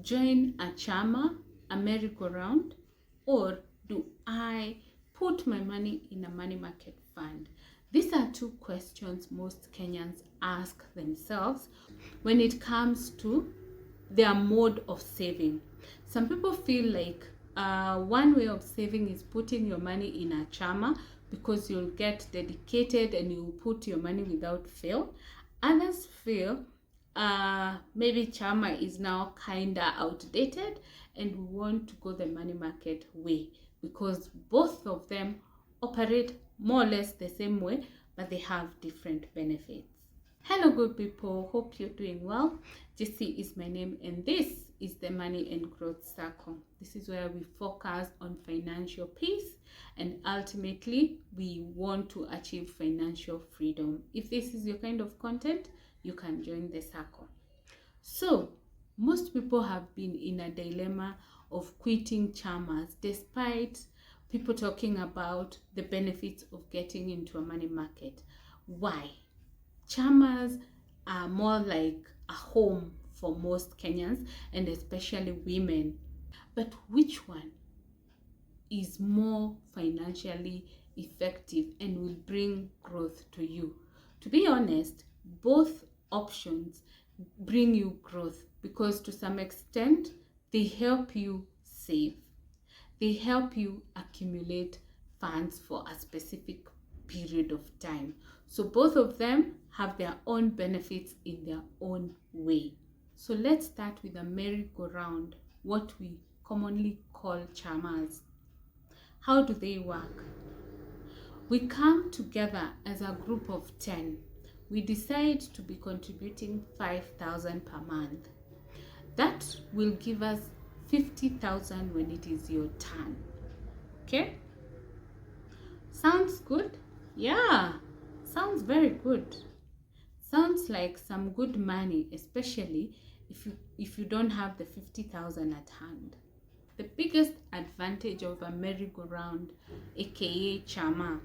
join a chama, a merry-go-round, or do I put my money in a money market fund? These are two questions most Kenyans ask themselves when it comes to their mode of saving. Some people feel like one way of saving is putting your money in a chama because you'll get dedicated and you'll put your money without fail. Others feel maybe chama is now kinda outdated and we want to go the money market way because both of them operate more or less the same way, but they have different benefits. Hello good people, hope you're doing well. Jesse is my name and this is the Money and Growth Circle. This is where we focus on financial peace and ultimately we want to achieve financial freedom. If this is your kind of content, you can join the circle. So most people have been in a dilemma of quitting chamas despite people talking about the benefits of getting into a money market. Why? Chamas are more like a home for most Kenyans and especially women. But which one is more financially effective and will bring growth to you? To be honest, both options bring you growth because to some extent they help you save. They help you accumulate funds for a specific period of time. So both of them have their own benefits in their own way. So let's start with a merry-go-round, what we commonly call chamas. How do they work? We come together as a group of 10. We decide to be contributing 5,000 per month. That will give us 50,000 when it is your turn. Okay? Sounds good? Yeah, sounds very good. Sounds like some good money, especially if you don't have the 50,000 at hand. The biggest advantage of a merry-go-round, aka chama,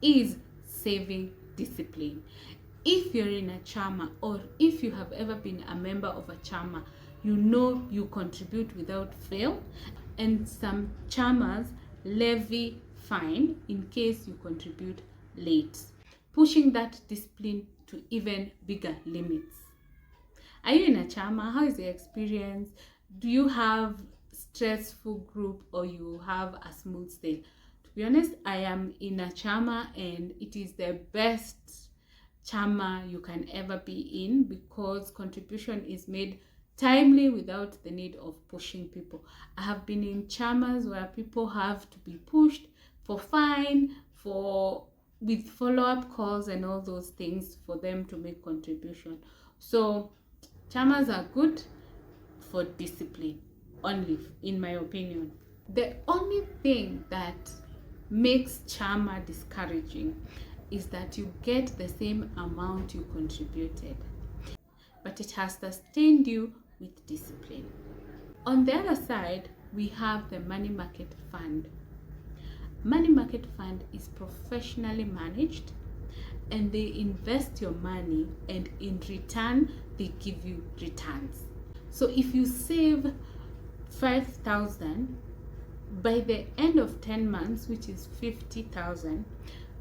is saving discipline. If you're in a chama or if you have ever been a member of a chama, you know you contribute without fail, and some chamas levy fine in case you contribute late, pushing that discipline to even bigger limits. Are you in a chama? How is your experience? Do you have stressful group or you have a smooth stay? To be honest, I am in a chama and it is the best chama you can ever be in because contribution is made timely without the need of pushing people. I have been in chamas where people have to be pushed for fine, with follow-up calls and all those things for them to make contribution. So chamas are good for discipline only, in my opinion. The only thing that makes chama discouraging is that you get the same amount you contributed, but it has sustained you with discipline. On the other side, we have the money market fund. Money market fund is professionally managed and they invest your money and in return they give you returns. So if you save 5,000, by the end of 10 months, which is 50,000,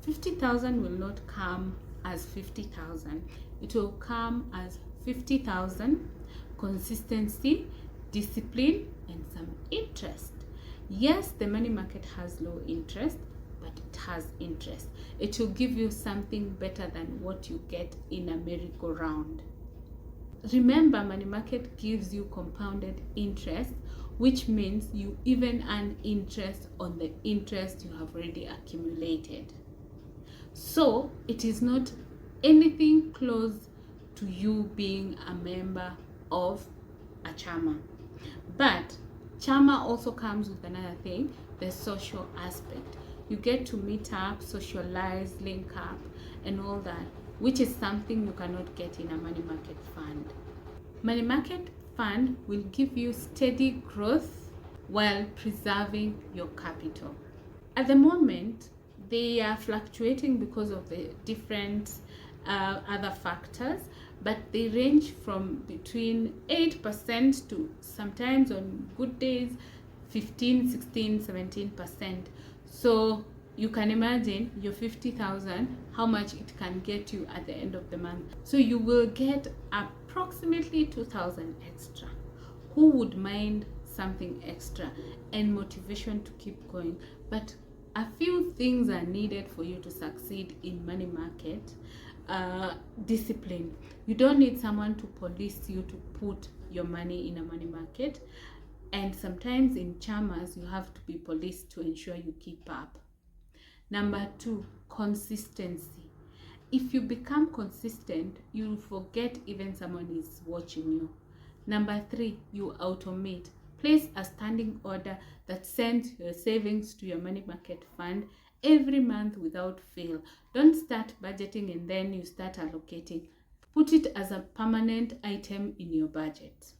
50,000 will not come as 50,000. It will come as 50,000, consistency, discipline, and some interest. Yes, the money market has low interest, but it has interest. It will give you something better than what you get in a merry-go-round. Remember, money market gives you compounded interest, which means you even earn interest on the interest you have already accumulated. So it is not anything close to you being a member of a chama. But chama also comes with another thing, the social aspect. You get to meet up, socialize, link up, and all that, which is something you cannot get in a money market fund. Money market fund will give you steady growth while preserving your capital. At the moment, they are fluctuating because of the different other factors, but they range from between 8% to sometimes on good days 15, 16, 17%. So you can imagine your 50,000, how much it can get you at the end of the month. So you will get approximately 2,000 extra. Who would mind something extra and motivation to keep going? But a few things are needed for you to succeed in money market. Discipline. You don't need someone to police you to put your money in a money market, and sometimes in chamas you have to be policed to ensure you keep up. Number 2, consistency. If you become consistent, you forget even someone is watching you. Number 3, you automate. Place a standing order that sends your savings to your money market fund every month without fail. Don't start budgeting and then you start allocating. Put it as a permanent item in your budget.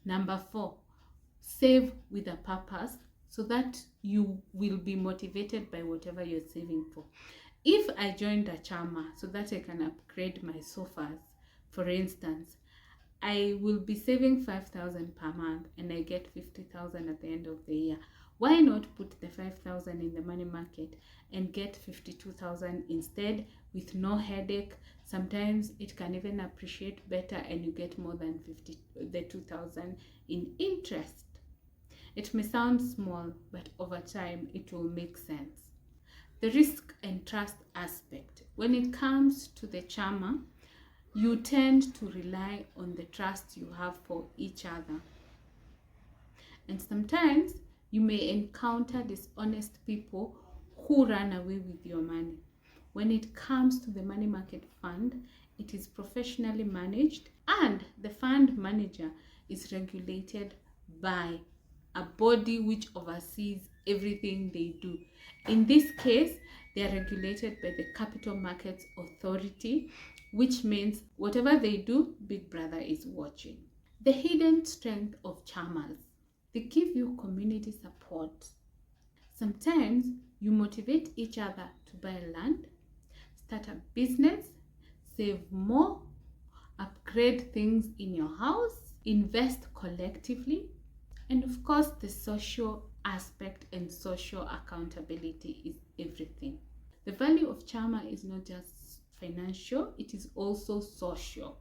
Number 4, save with a purpose so that you will be motivated by whatever you're saving for. If I joined a chama so that I can upgrade my sofas, for instance, I will be saving 5,000 per month and I get 50,000 at the end of the year. Why not put the 5,000 in the money market and get 52,000 instead with no headache? Sometimes it can even appreciate better and you get more than 2,000 in interest. It may sound small, but over time it will make sense. The risk and trust aspect. When it comes to the chama, you tend to rely on the trust you have for each other. And sometimes you may encounter dishonest people who run away with your money. When it comes to the money market fund, it is professionally managed and the fund manager is regulated by a body which oversees everything they do. In this case, they are regulated by the Capital Markets Authority, which means whatever they do, Big Brother is watching. The hidden strength of chamas. They give you community support. Sometimes you motivate each other to buy land, start a business, save more, upgrade things in your house, invest collectively, and of course the social aspect and social accountability is everything. The value of chama is not just financial, it is also social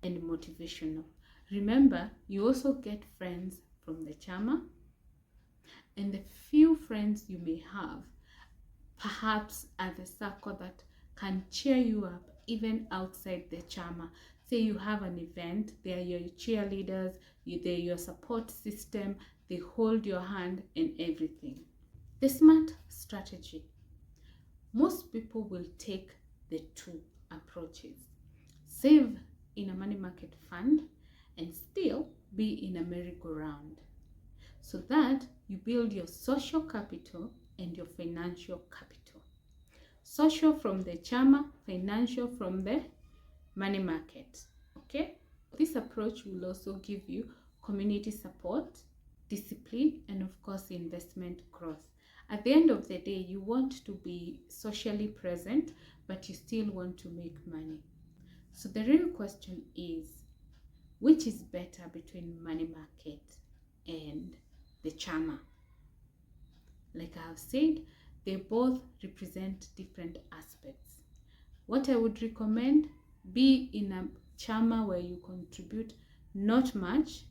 and motivational. Remember, you also get friends from the chama, and the few friends you may have perhaps are the circle that can cheer you up even outside the chama. Say you have an event, they are your cheerleaders, they're your support system, they hold your hand and everything. The smart strategy. Most people will take the two approaches. Save in a money market fund and still be in a merry-go-round, so that you build your social capital and your financial capital. Social from the chama, financial from the money market. Okay? This approach will also give you community support, discipline, and of course investment growth. At the end of the day, you want to be socially present, but you still want to make money. So the real question is, which is better between money market and the chama? Like I have said, they both represent different aspects. What I would recommend, be in a chama where you contribute not much,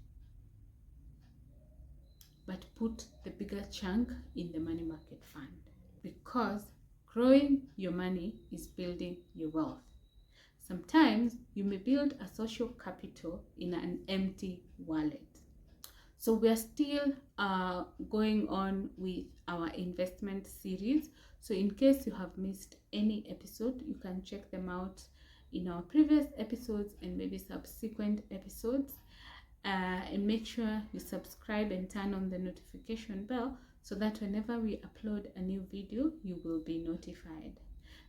but put the bigger chunk in the money market fund, because growing your money is building your wealth. Sometimes you may build a social capital in an empty wallet. So we are still going on with our investment series. So in case you have missed any episode, you can check them out in our previous episodes and maybe subsequent episodes. And make sure you subscribe and turn on the notification bell so that whenever we upload a new video, you will be notified.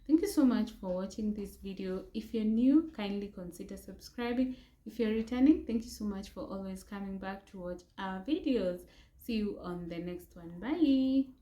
Thank you so much for watching this video. If you're new, kindly consider subscribing. If you're returning, thank you so much for always coming back to watch our videos. See you on the next one. Bye.